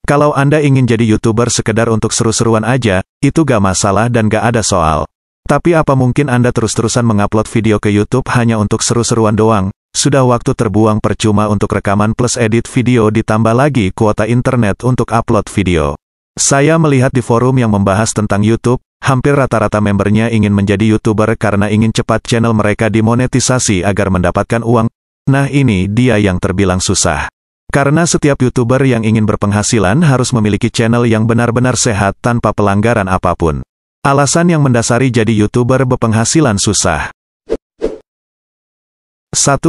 Kalau Anda ingin jadi YouTuber sekedar untuk seru-seruan aja, itu gak masalah dan gak ada soal. Tapi apa mungkin Anda terus-terusan mengupload video ke YouTube hanya untuk seru-seruan doang? Sudah waktu terbuang percuma untuk rekaman plus edit video ditambah lagi kuota internet untuk upload video. Saya melihat di forum yang membahas tentang YouTube, hampir rata-rata membernya ingin menjadi YouTuber karena ingin cepat channel mereka dimonetisasi agar mendapatkan uang. Nah ini dia yang terbilang susah. Karena setiap YouTuber yang ingin berpenghasilan harus memiliki channel yang benar-benar sehat tanpa pelanggaran apapun. Alasan yang mendasari jadi YouTuber berpenghasilan susah. 1.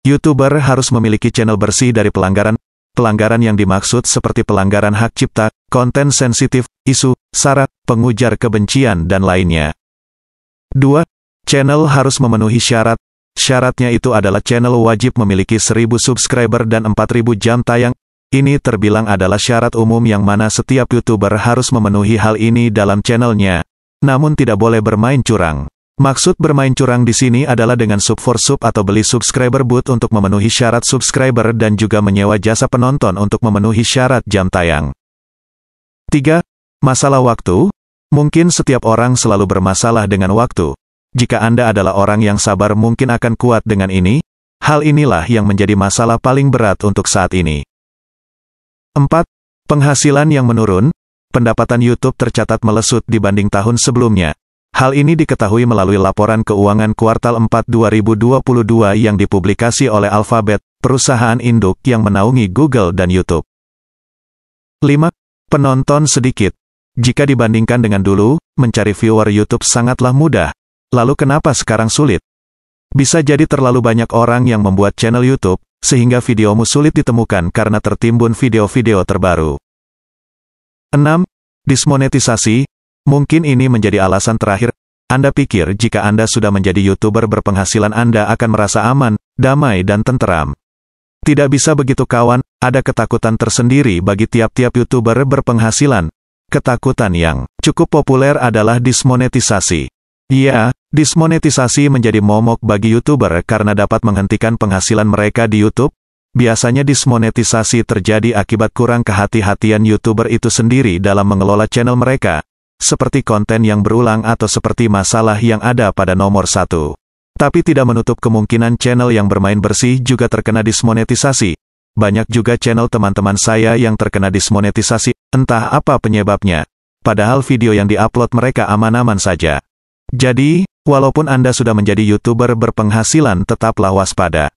YouTuber harus memiliki channel bersih dari pelanggaran. Pelanggaran yang dimaksud seperti pelanggaran hak cipta, konten sensitif, isu, sara, pengujar kebencian dan lainnya. 2. Channel harus memenuhi syarat. Syaratnya itu adalah channel wajib memiliki 1000 subscriber dan 4000 jam tayang. Ini terbilang adalah syarat umum yang mana setiap YouTuber harus memenuhi hal ini dalam channelnya. Namun tidak boleh bermain curang. Maksud bermain curang di sini adalah dengan sub for sub atau beli subscriber booth untuk memenuhi syarat subscriber dan juga menyewa jasa penonton untuk memenuhi syarat jam tayang. 3. Masalah waktu. Mungkin setiap orang selalu bermasalah dengan waktu. Jika Anda adalah orang yang sabar mungkin akan kuat dengan ini. Hal inilah yang menjadi masalah paling berat untuk saat ini. 4. Penghasilan yang menurun. Pendapatan YouTube tercatat melesat dibanding tahun sebelumnya. Hal ini diketahui melalui laporan keuangan kuartal 4 2022 yang dipublikasi oleh Alphabet, perusahaan induk yang menaungi Google dan YouTube. 5. Penonton sedikit. Jika dibandingkan dengan dulu, mencari viewer YouTube sangatlah mudah. Lalu kenapa sekarang sulit? Bisa jadi terlalu banyak orang yang membuat channel YouTube, sehingga videomu sulit ditemukan karena tertimbun video-video terbaru. 6. Dismonetisasi. Mungkin ini menjadi alasan terakhir. Anda pikir jika Anda sudah menjadi YouTuber berpenghasilan Anda akan merasa aman, damai dan tenteram. Tidak bisa begitu kawan, ada ketakutan tersendiri bagi tiap-tiap YouTuber berpenghasilan. Ketakutan yang cukup populer adalah dismonetisasi. Ya, dismonetisasi menjadi momok bagi YouTuber karena dapat menghentikan penghasilan mereka di YouTube. Biasanya dismonetisasi terjadi akibat kurang kehati-hatian YouTuber itu sendiri dalam mengelola channel mereka, seperti konten yang berulang atau seperti masalah yang ada pada nomor 1. Tapi tidak menutup kemungkinan channel yang bermain bersih juga terkena dismonetisasi. Banyak juga channel teman-teman saya yang terkena dismonetisasi, entah apa penyebabnya. Padahal video yang diupload mereka aman-aman saja. Jadi, walaupun Anda sudah menjadi YouTuber berpenghasilan tetaplah waspada.